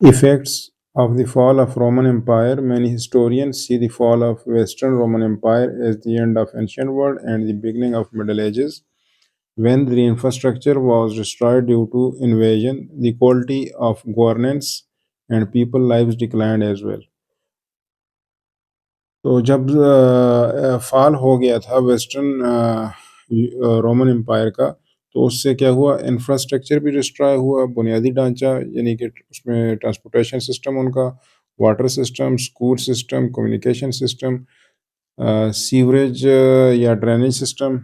Effects of the fall of Roman Empire. Many historians see the fall of Western Roman Empire as the end of ancient world and the beginning of Middle Ages. When the infrastructure was destroyed due to invasion, the quality of governance and people lives declined as well. تو جب فال ہو گیا تھا western Roman umpire کا، تو اس سے کیا ہوا، انفراسٹرکچر بھی ڈسٹرائے ہوا، بنیادی ڈھانچہ یعنی کہ اس میں ٹرانسپورٹیشن سسٹم ان کا، water system, school system, communication system, sewerage یا ڈرینیج سسٹم،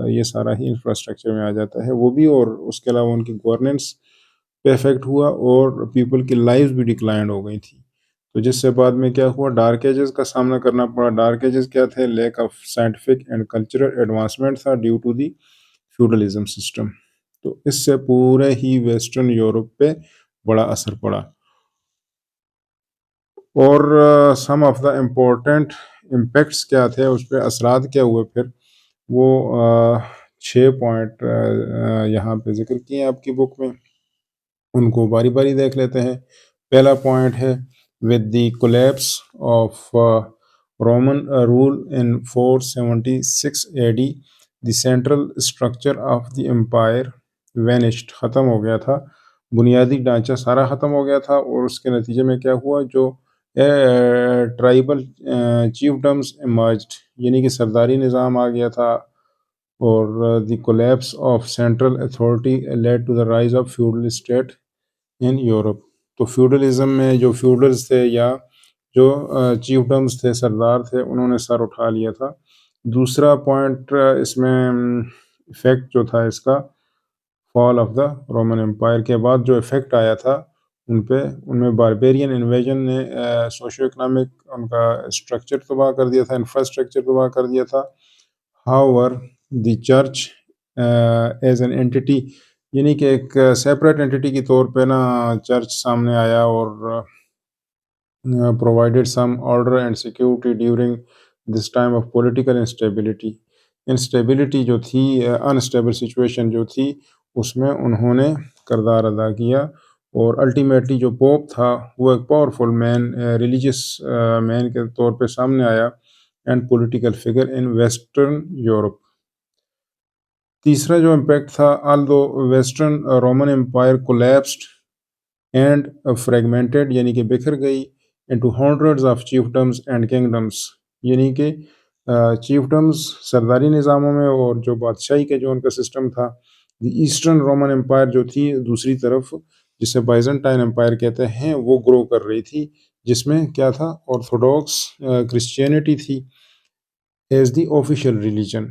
یہ سارا ہی انفراسٹرکچر میں آ جاتا ہے وہ بھی، اور اس کے علاوہ ان کی گورننس پہ افیکٹ ہوا اور پیپل کی لائف بھی ڈکلائنڈ ہو گئی تھی. تو جس سے بعد میں کیا ہوا، ڈارک ایجز کا سامنا کرنا پڑا. ڈارک ایجز کیا تھے؟ Lack of scientific and cultural advancement تھا due to the feudalism system. تو اس سے پورے ہی ویسٹرن یورپ پہ بڑا اثر پڑا. اور سم آف دا امپورٹنٹ امپیکٹس کیا تھے، اس پہ اثرات کیا ہوئے، پھر وہ 6 پوائنٹ یہاں پہ ذکر کیے ہیں آپ کی بک میں، ان کو باری باری دیکھ لیتے ہیں. پہلا پوائنٹ ہے with the collapse of Roman rule in 476 AD, the central structure of the empire vanished. ختم ہو گیا تھا، بنیادی ڈھانچہ سارا ختم ہو گیا تھا، اور اس کے نتیجے میں کیا ہوا، جو ٹرائبل چیفڈمز ایمرجڈ، یعنی کہ سرداری نظام آ گیا تھا. اور the collapse of central authority led to the rise of feudal state in Europe. تو فیوڈلزم میں جو فیوڈلز تھے یا جو چیفڈمز تھے، سردار تھے، انہوں نے سر اٹھا لیا تھا. دوسرا پوائنٹ اس میں افیکٹ جو تھا اس کا، فال آف دا رومن امپائر کے بعد جو افیکٹ آیا تھا ان میں باربیرین انویژن نے سوشو اکنامک ان کا اسٹرکچر تباہ کر دیا تھا، انفراسٹرکچر تباہ کر دیا تھا. However the church as an entity, یعنی کہ ایک سیپریٹ اینٹی کے طور پہ نا چرچ سامنے آیا اور provided some order and security during this time of political instability. Instability جو تھی، انسٹیبل سچویشن جو تھی، اس میں انہوں نے کردار ادا کیا. اور الٹیمیٹلی جو پوپ تھا وہ ایک پاورفل مین، ریلیجیس مین کے طور پہ سامنے آیا and political figure in western Europe. تیسرا جو امپیکٹ تھا، although western Roman empire collapsed and fragmented, یعنی کہ بکھر گئی into hundreds of chiefdoms and kingdoms، یعنی کہ چیفڈمز سرداری نظاموں میں، اور جو بادشاہی کا جو ان کا سسٹم تھا. دی ایسٹرن رومن امپائر جو تھی دوسری طرف، جسے بائزنٹائن امپائر کہتے ہیں، وہ گرو کر رہی تھی، جس میں کیا تھا، آرتھوڈاکس کرسچینٹی تھی ایز دی آفیشیل ریلیجن.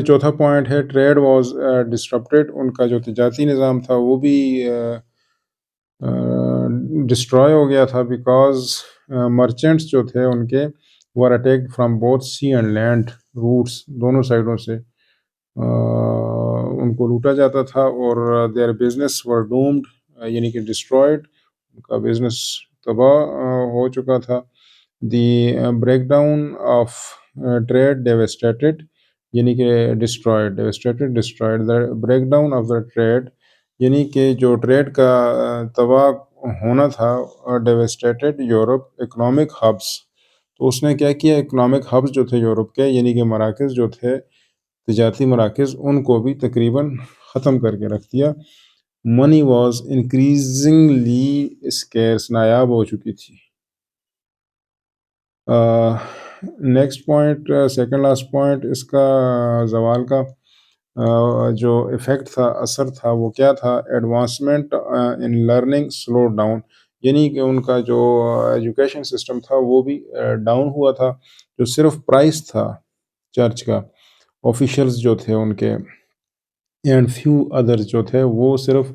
چوتھا پوائنٹ ہے ٹریڈ واز ڈسٹرپٹیڈ، ان کا جو تجارتی نظام تھا وہ بھی ڈسٹرائے ہو گیا تھا، بیکاز مرچنٹس جو تھے ان کے were attacked from both sea and land routes, دونوں سائڈوں سے ان کو لوٹا جاتا تھا، اور دیئر بزنس ور ڈومڈ، یعنی کہ ڈسٹرائڈ، ان کا بزنس تباہ ہو چکا تھا. The break down of trade devastated, یعنی کہ destroyed, devastated destroyed, break down of the trade, یعنی کہ جو ٹریڈ کا تباہ ہونا تھا. ڈیوسٹیٹڈ یورپ اکنامک ہبس، تو اس نے کیا کیا، اکنامک ہبس جو تھے یورپ کے، یعنی کہ مراکز جو تھے، تجارتی مراکز، ان کو بھی تقریباً ختم کر کے رکھ دیا. منی واز انکریزنگلی اسکیئرس، نایاب ہو چکی تھی. Next point, second last point اس کا زوال کا جو ایفیکٹ تھا، اثر تھا، وہ کیا تھا، advancement in learning slow down, یعنی کہ ان کا جو ایجوکیشن سسٹم تھا وہ بھی ڈاؤن ہوا تھا. جو صرف پرائس تھا چرچ کا، آفیشلز جو تھے ان کے، اینڈ فیو ادرز جو تھے، وہ صرف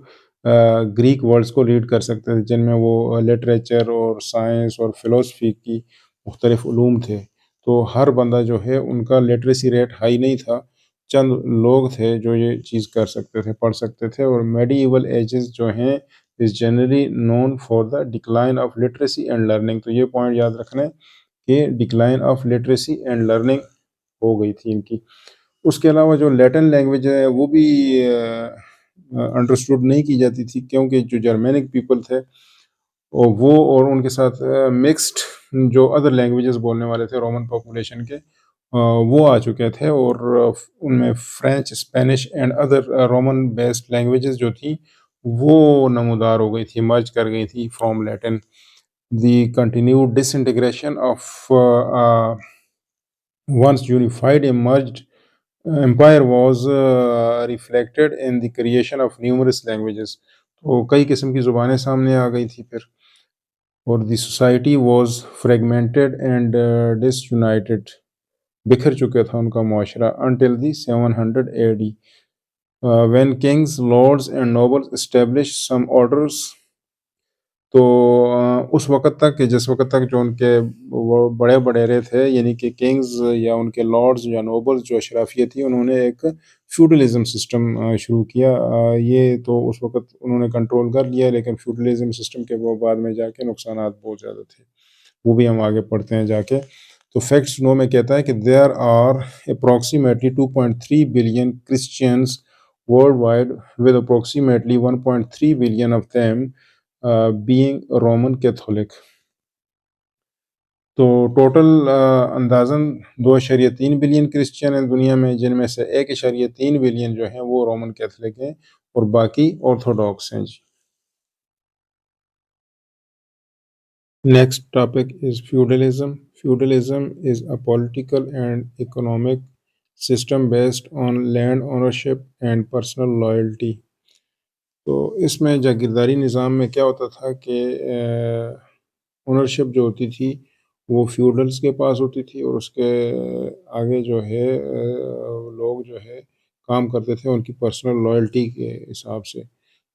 گریک ورڈز کو ریڈ کر سکتے تھے، جن میں وہ لٹریچر اور سائنس اور فلسفی کی مختلف علوم تھے. تو ہر بندہ جو ہے، ان کا لٹریسی ریٹ ہائی نہیں تھا، چند لوگ تھے جو یہ چیز کر سکتے تھے، پڑھ سکتے تھے. اور میڈی ایول ایجز جو ہیں is generally known for the decline of literacy and learning. تو یہ پوائنٹ یاد رکھنا ہے کہ decline of literacy and learning ہو گئی تھی ان کی. اس کے علاوہ جو لیٹن لینگویج ہے وہ بھی انڈرسٹوڈ نہیں کی جاتی تھی، کیونکہ جو جرمینک پیپل تھے وہ اور ان کے ساتھ مکسڈ جو ادر لینگویجز بولنے والے تھے رومن پاپولیشن کے، وہ آ چکے تھے، اور ان میں French, Spanish and other Roman based languages جو تھیں وہ نمودار ہو گئی تھی، مرج کر گئی تھی from Latin. The continued disintegration of once unified emerged empire was reflected in the creation of numerous languages. تو کئی قسم کی زبانیں سامنے آ گئی تھی پھر، اور the society was fragmented and disunited, بکھر چکا تھا ان کا معاشرہ until the 700 AD when kings, lords and nobles established some orders. تو اس وقت تک کہ جس وقت تک جو ان کے وہ بڑے بڑیرے تھے، یعنی کہ کنگز یا ان کے لارڈز یا نوبلز جو اشرافیہ تھی، انہوں نے ایک فیوڈلزم سسٹم شروع کیا. یہ تو اس وقت انہوں نے کنٹرول کر لیا، لیکن فیوڈلزم سسٹم کے وہ بعد میں جا کے نقصانات بہت زیادہ تھے، وہ بھی ہم آگے پڑھتے ہیں جا کے. تو فیکٹس نو میں کہتا ہے کہ there are approximately 2.3 billion Christians worldwide with approximately 1.3 billion of them being Roman Catholic. تو ٹوٹل اندازاً 2.3 بلین کرسچین ہیں دنیا میں، جن میں سے 1.3 بلین جو ہیں وہ رومن کیتھولک ہیں اور باقی آرتھوڈاکس ہیں. جی next topic is feudalism. Feudalism is a political and economic system based on land ownership and personal loyalty. تو اس میں جاگیرداری نظام میں کیا ہوتا تھا کہ اونرشپ جو ہوتی تھی وہ فیوڈلز کے پاس ہوتی تھی، اور اس کے آگے جو ہے لوگ جو ہے کام کرتے تھے ان کی پرسنل لائلٹی کے حساب سے،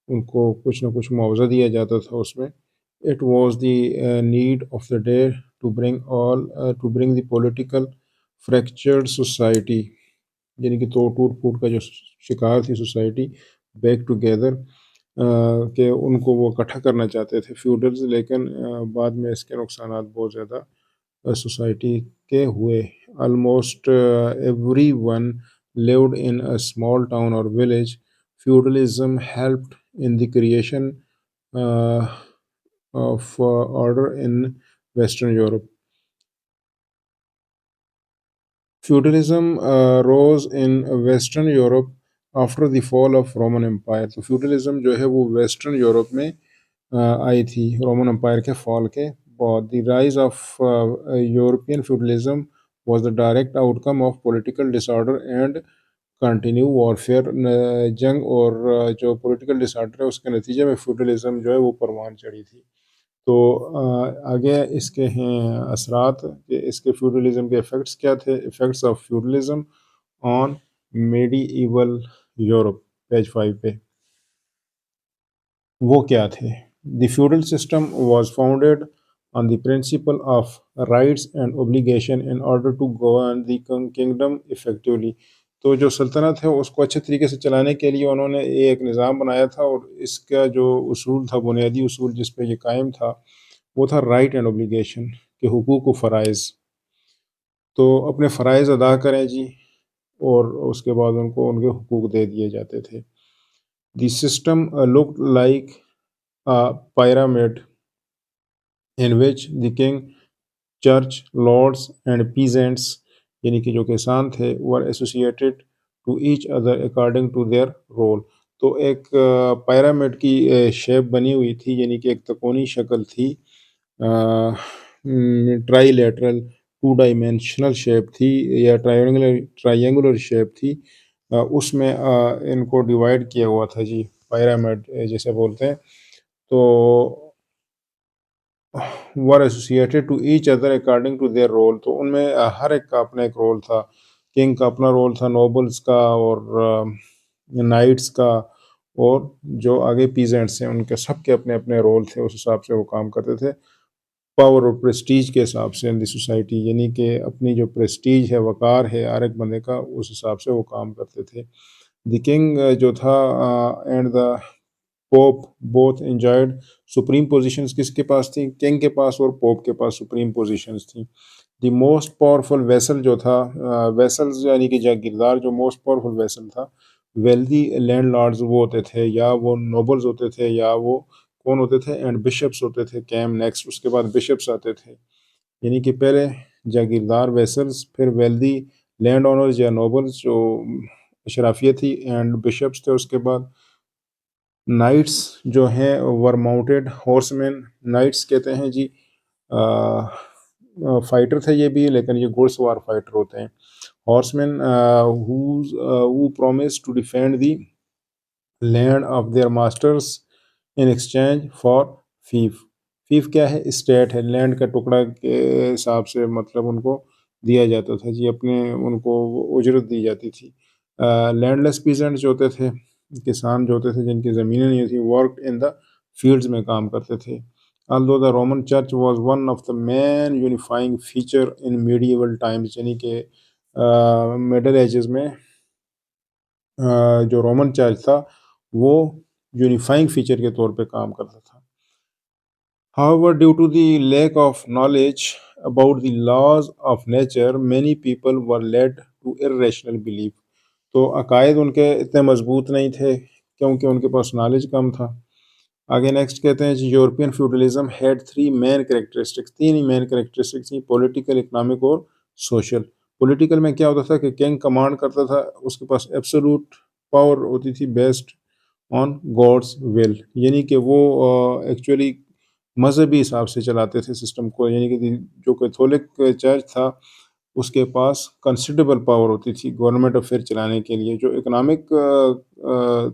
ان کو کچھ نہ کچھ معاوضہ دیا جاتا تھا اس میں. It was the need of the day to bring the political fractured society, یعنی کہ تو ٹوٹ پھوٹ کا جو شکار تھی سوسائٹی، بیک ٹوگیدر، کہ ان کو وہ اکٹھا کرنا چاہتے تھے فیوڈلز، لیکن بعد میں اس کے نقصانات بہت زیادہ سوسائٹی کے ہوئے. Almost every one lived in a small town or village. Feudalism helped in the creation of order in Western Europe. Feudalism rose in Western Europe after the fall of Roman Empire. تو feudalism جو ہے وہ western Europe میں آئی تھی Roman umpire کے فال کے بعد. The rise of European feudalism was the direct outcome of political disorder and continued warfare. جنگ اور جو پولیٹیکل ڈسآرڈر ہے اس کے نتیجے میں فیوڈلزم جو ہے وہ پروان چڑھی تھی. تو آگے اس کے ہیں اثرات کہ اس کے فیوڈلزم کے ایفیکٹس کیا تھے. ایفیکٹس آف فیوڈلزم آن میڈی ایول یورپ، پیج 5 پہ وہ کیا تھے. The feudal system was founded on the principle of rights and obligation in order to govern the kingdom effectively. تو جو سلطنت ہے اس کو اچھے طریقے سے چلانے کے لیے انہوں نے ایک نظام بنایا تھا، اور اس کا جو اصول تھا، بنیادی اصول جس پہ یہ قائم تھا، وہ تھا رائٹ اینڈ اوبلیگیشن، کہ حقوق و فرائض. تو اپنے فرائض ادا کریں جی، اور اس کے بعد ان کو ان کے حقوق دے دیے جاتے تھے. The system looked like a pyramid in which the king, church, lords and peasants، یعنی کہ جو کسان تھے، were associated to each other according to their role. تو ایک پیرامڈ کی شیپ بنی ہوئی تھی، یعنی کہ ایک تکونی شکل تھی، ٹرائی لیٹرل 2 ڈائمینشنل شیپ تھی یا ٹرائینگولر شیپ تھی. اس میں ان کو ڈیوائڈ کیا ہوا تھا جی، پیرامڈ جیسے بولتے ہیں. تو were associated to each other according to their role. تو ان میں ہر ایک کا اپنا ایک رول تھا. کنگ کا اپنا رول تھا، نوبلز کا اور نائٹس کا، اور جو آگے پیزنٹس ہیں ان کے سب کے اپنے اپنے رول تھے. اس حساب سے وہ کام کرتے تھے، پاور اور پریسٹیج کے حساب سے ان دی سوسائٹی، یعنی کہ اپنی جو پریسٹیج ہے، وقار ہے ہر ایک بندے کا، اس حساب سے وہ کام کرتے تھے. دی کنگ جو تھا and the pope both enjoyed supreme positions. کس کے پاس تھیں؟ کنگ کے پاس اور پوپ کے پاس سپریم پوزیشنز تھیں. دی موسٹ پاورفل ویسل جو تھا، ویسلز یعنی کہ جاگیردار، جو موسٹ پاورفل ویسل تھا ویلدی لینڈ لارڈز وہ ہوتے تھے یا وہ نوبلز ہوتے تھے یا وہ کون ہوتے تھے، اینڈ بشپس ہوتے تھے، کیم نیکسٹ اس کے بعد بشپس آتے تھے، یعنی کہ پہلے جاگیردار ویسلز، پھر ویلدی لینڈ اونرز یا نوبلز جو اشرافیہ تھی، اینڈ بشپس تھے، اس کے بعد نائٹس جو ہیں ور ماؤنٹیڈ ہارس مین، نائٹس کہتے ہیں جی فائٹر تھے یہ بھی، لیکن یہ گھوڑ سوار فائٹر ہوتے ہیں، horseman who promised to defend the land of their masters in exchange for fief. فیف کیا ہے؟ اسٹیٹ ہے، لینڈ کا ٹکڑا کے حساب سے مطلب ان کو دیا جاتا تھا جی، اپنے ان کو اجرت دی جاتی تھی۔ لینڈ لیس پیزنٹ جو ہوتے تھے، کسان جو ہوتے تھے جن کی زمینیں نہیں ہوتی، ورکڈ ان دا فیلڈز میں کام کرتے تھے۔ although the Roman Church was one of the main unifying feature in medieval times، یعنی کہ مڈل ایجز میں جو رومن چرچ تھا وہ یونیفائنگ فیچر کے طور پہ کام کرتا تھا۔ However, due to the lack of knowledge about the laws of nature, many people were led to irrational belief۔ تو عقائد ان کے اتنے مضبوط نہیں تھے کیونکہ ان کے پاس نالج کم تھا۔ آگے نیکسٹ کہتے ہیں جی European feudalism had three main characteristics, تین ہی مین کریکٹرسٹکس تھیں، پولیٹیکل، اکنامک اور سوشل۔ پولیٹیکل میں کیا ہوتا تھا کہ کنگ کمانڈ کرتا تھا، اس کے پاس ایبسولوٹ پاور ہوتی تھی بیسڈ آن گاڈس ول، یعنی کہ وہ ایکچولی مذہبی حساب سے چلاتے تھے سسٹم کو، یعنی کہ جو کیتھولک چرچ تھا اس کے پاس کنسیڈریبل پاور ہوتی تھی گورنمنٹ افیئر چلانے کے لیے۔ جو اکنامک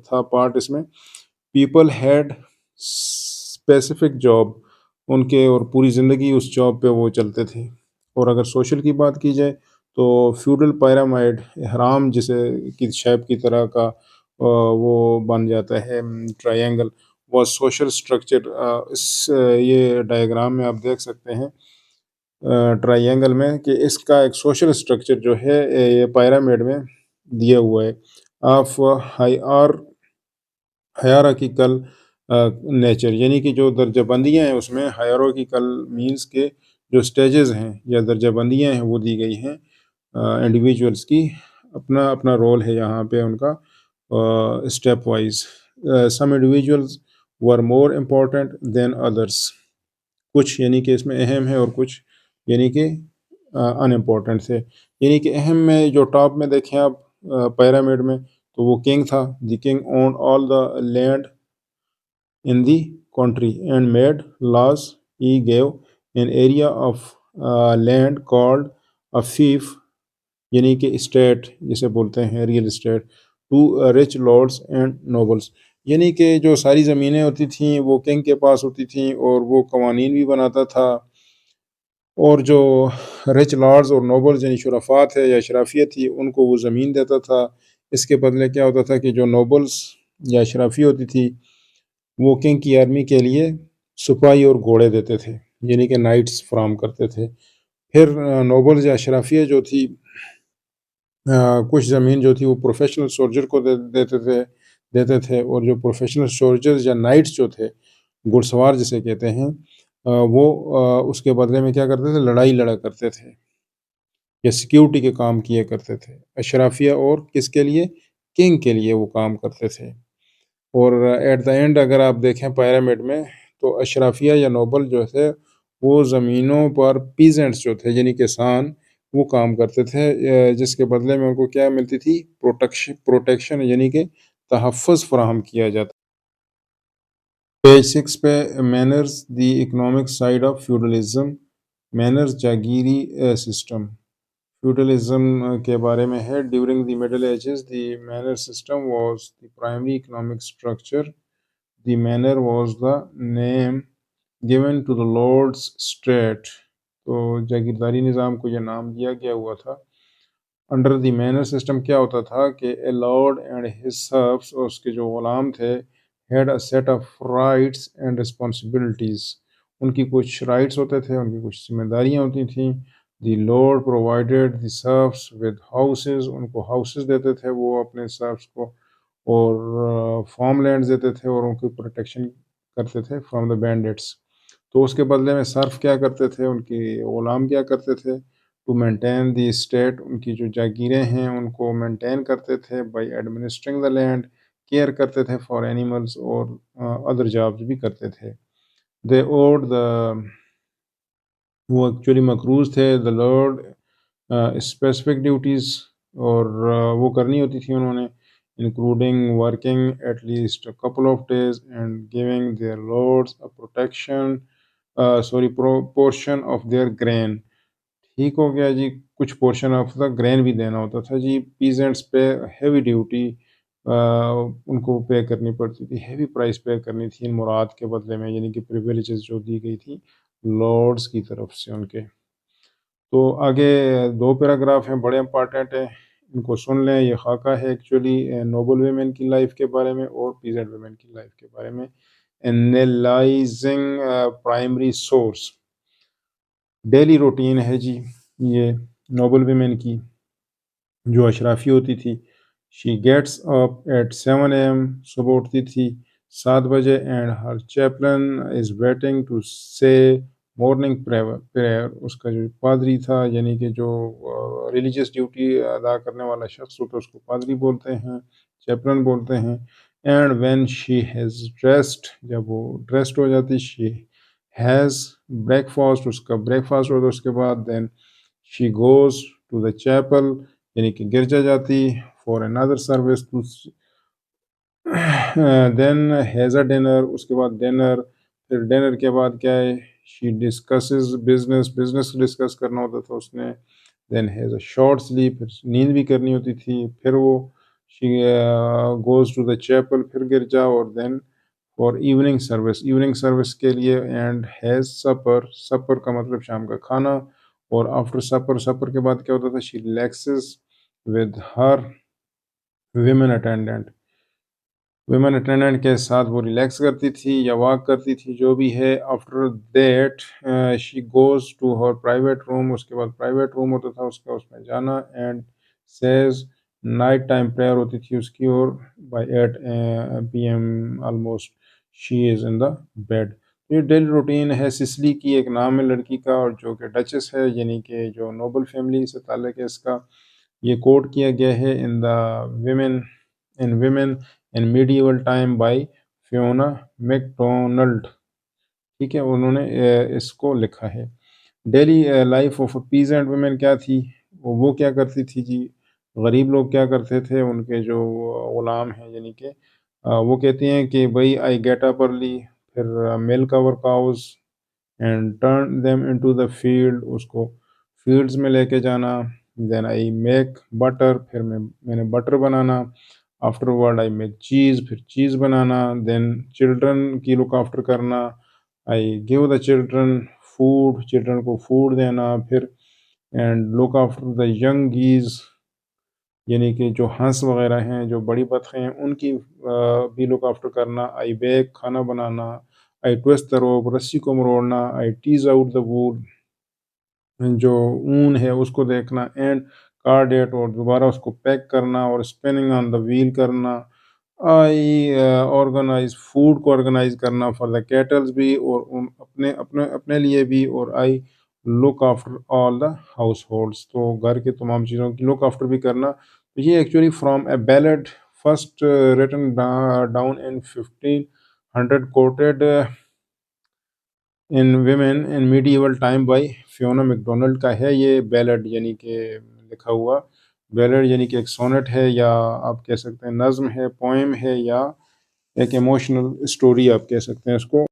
تھا پارٹ اس میں، people had specific job in کے، اور پوری زندگی اس جاب پہ وہ چلتے تھے۔ اور اگر سوشل کی بات کی جائے تو فیوڈل پیرامائڈ، اہرام جسے کی شیپ کی طرح کا وہ بن جاتا ہے ٹرائنگل، وہ سوشل سٹرکچر۔ اس یہ ڈائیگرام میں آپ دیکھ سکتے ہیں ٹرائنگل میں کہ اس کا ایک سوشل سٹرکچر جو ہے یہ پیرامڈ میں دیا ہوا ہے آف ہائرارکیکل نیچر، یعنی کہ جو درجہ بندیاں ہیں اس میں ہائرارکیکل مینس کے جو سٹیجز ہیں یا درجہ بندیاں ہیں وہ دی گئی ہیں انڈیویجولس کی، اپنا اپنا رول ہے یہاں پہ ان کا اسٹیپ وائز۔ سم انڈیویجولز ور مور امپورٹنٹ دین ادرس، کچھ یعنی کہ اس میں اہم ہے اور کچھ یعنی کہ ان امپورٹنٹ تھے، یعنی کہ اہم میں جو ٹاپ میں دیکھیں آپ پیرامڈ میں تو وہ کنگ تھا، the king owned all the land in the country and made laws. He gave an area of land called a fief، یعنی کہ اسٹیٹ جسے بولتے ہیں real estate, to rich lords and nobles، یعنی کہ جو ساری زمینیں ہوتی تھیں وہ کنگ کے پاس ہوتی تھیں اور وہ قوانین بھی بناتا تھا، اور جو رچ لارڈز اور نوبلز یعنی شرفاء تھے یا اشرافیہ تھی ان کو وہ زمین دیتا تھا۔ اس کے بدلے کیا ہوتا تھا کہ جو نوبلز یا اشرافیہ ہوتی تھی وہ کنگ کی آرمی کے لیے سپاہی اور گھوڑے دیتے تھے، یعنی کہ نائٹس فراہم کرتے تھے۔ پھر نوبلز یا اشرافیہ جو تھی کچھ زمین جو تھی وہ پروفیشنل سولجر کو دیتے تھے، اور جو پروفیشنل سولجرز یا نائٹس جو تھے، گھڑ سوار جسے کہتے ہیں، وہ اس کے بدلے میں کیا کرتے تھے؟ لڑائی لڑا کرتے تھے یا سیکیورٹی کے کام کیا کرتے تھے۔ اشرافیہ اور کس کے لیے؟ کنگ کے لیے وہ کام کرتے تھے۔ اور ایٹ دا اینڈ اگر آپ دیکھیں پیرامڈ میں تو اشرافیہ یا نوبل جو تھے وہ زمینوں پر پیزنٹس جو تھے یعنی کسان وہ کام کرتے تھے، جس کے بدلے میں ان کو کیا ملتی تھی؟ پروٹیکشن، یعنی کہ تحفظ فراہم کیا جاتا۔ پیج 6 پہ manors the economic side of feudalism, manors جاگیری سسٹم فیوڈلزم کے بارے میں ہے۔ During the middle ages the manor system was the primary economic structure. The manor was the name given to the lord's estate، تو جاگیرداری نظام کو یہ نام دیا گیا ہوا تھا۔ انڈر دی مینر سسٹم کیا ہوتا تھا کہ a lord and his serfs، اور اس کے جو غلام تھے، had a set of rights and responsibilities، ان کی کچھ رائٹس ہوتے تھے، ان کی کچھ ذمہ داریاں ہوتی تھیں۔ The lord provided the serfs with houses، ان کو ہاؤسز دیتے تھے وہ اپنے serfs کو، اور فارم لینڈز دیتے تھے اور ان کی پروٹیکشن کرتے تھے فرام دا بینڈٹس۔ تو اس کے بدلے میں سرف کیا کرتے تھے؟ ان کی غلام کیا کرتے تھے؟ ٹو مینٹین دی اسٹیٹ، ان کی جو جاگیریں ہیں ان کو مینٹین کرتے تھے، by administering the land, care کرتے تھے فار اینیملس، اور ادر جابس بھی کرتے تھے. دے اوڈ دا، وہ ایکچولی مقروض تھے دا لارڈ اسپیسیفک ڈیوٹیز، اور وہ کرنی ہوتی تھی انہوں نے، including working at least couple of days and giving their lords a protection portion of their grain. ٹھیک ہو گیا جی، کچھ پورشن آف دا گرین بھی دینا ہوتا تھا جی. پیزنٹس پہ ہیوی ڈیوٹی ان کو پے کرنی پڑتی تھی، ہیوی پرائس پے کرنی تھی ان مراد کے بدلے میں، یعنی کہ پریویلیجز جو دی گئی تھی لارڈس کی طرف سے ان کے. تو آگے 2 پیراگراف ہیں، بڑے امپارٹنٹ ہیں، ان کو سن لیں. یہ خاکہ ہے ایکچولی نوبل ویمن کی لائف کے بارے میں اور پیزنٹ ویمن کی لائف کے بارے میں. انیلائزنگ پرائمری سورس، ڈیلی روٹین ہے جی یہ نوبل ویمن کی جو اشرافی ہوتی تھی. She gets up at 7 AM، صبح اٹھتی تھی 7 بجے، and her chaplain is waiting to say morning prayer. اس کا جو پادری تھا، یعنی کہ جو ریلیجیس ڈیوٹی ادا کرنے والا شخص ہوتا ہے اس کو پادری بولتے ہیں، چیپلن بولتے ہیں. And when she has dressed, جب وہ ڈریسڈ ہو جاتی، شی ہیز بریک فاسٹ، اس کا بریک فاسٹ ہوتا اس کے بعد، then she goes to the chapel, یعنی کہ گرجا جاتی، for another service then has a dinner, اس کے بعد ڈنر، پھر ڈنر کے بعد کیا ہے، شی ڈسکسز بزنس ڈسکس کرنا ہوتا تھا اس نے. Then has a short sleep, پھر نیند بھی کرنی ہوتی تھی. پھر وہ she goes to the chapel, پھر گرجا، اور دین فار ایوننگ سروس کے لیے، اینڈ ہیز سپر کا مطلب شام کا کھانا. اور آفٹر سپر کے بعد کیا ہوتا تھا، شی ریلیکسز ود ہر ویمن اٹینڈنٹ کے ساتھ وہ ریلیکس کرتی تھی یا واک کرتی تھی، جو بھی ہے. After that she goes to her private room, اس کے بعد پرائیویٹ روم ہوتا تھا اس کا، اس میں جانا. And says night time prayer ہوتی تھی اس کی، اور by 8 PM almost she is in the bed. یہ ڈیلی روٹین ہے. سسلی کی ایک نام ہے لڑکی کا، اور جو کہ ڈچس ہے، یعنی کہ جو نوبل فیملی سے تعلق ہے اس کا. یہ کوٹ کیا گیا ہے in women in medieval time by Fiona MacDonald. ٹھیک ہے، انہوں نے اس کو لکھا ہے. Daily life of peasant women کیا تھی، وہ کیا کرتی تھی جی. غریب لوگ کیا کرتے تھے، ان کے جو غلام ہیں، یعنی کہ وہ کہتے ہیں کہ بھائی آئی گیٹ اپ ارلی، پھر ملک اور cows and turn them into the field, اس کو فیلڈز میں لے کے جانا. دین آئی میک بٹر، پھر میں نے butter banana. After word I make چیز، پھر چیز بنانا. دین چلڈرن کی لک آفٹر کرنا. I give the children food, children کو فوڈ دینا. پھر and look after the young geese, یعنی کہ جو ہنس وغیرہ ہیں، جو بڑی بطخیں ہیں، ان کی بھی لک آفٹر کرنا. آئی بیک، کھانا بنانا. آئی ٹویسٹ دا روپ، رسی کو مروڑنا. آئی ٹیز آؤٹ دا وول، جو اون ہے اس کو دیکھنا. اینڈ کارڈیٹ، اور دوبارہ اس کو پیک کرنا. اور اسپننگ آن دا ویل کرنا. آئی آرگنائز، فوڈ کو آرگنائز کرنا فار دا کیٹلز بھی، اور اپنے لیے بھی. اور I look after all the households, تو گھر کے تمام چیزوں کی لک آفٹر بھی کرنا. تو یہ actually from a ballad first written down in 1500 quoted in women in medieval time by Fiona MacDonald کا ہے یہ بیلڈ، یعنی کہ لکھا ہوا بیلڈ، یعنی کہ ایک سونٹ ہے، یا آپ کہہ سکتے ہیں نظم ہے، پوئم ہے، یا ایک ایموشنل اسٹوری آپ کہہ سکتے ہیں اس کو.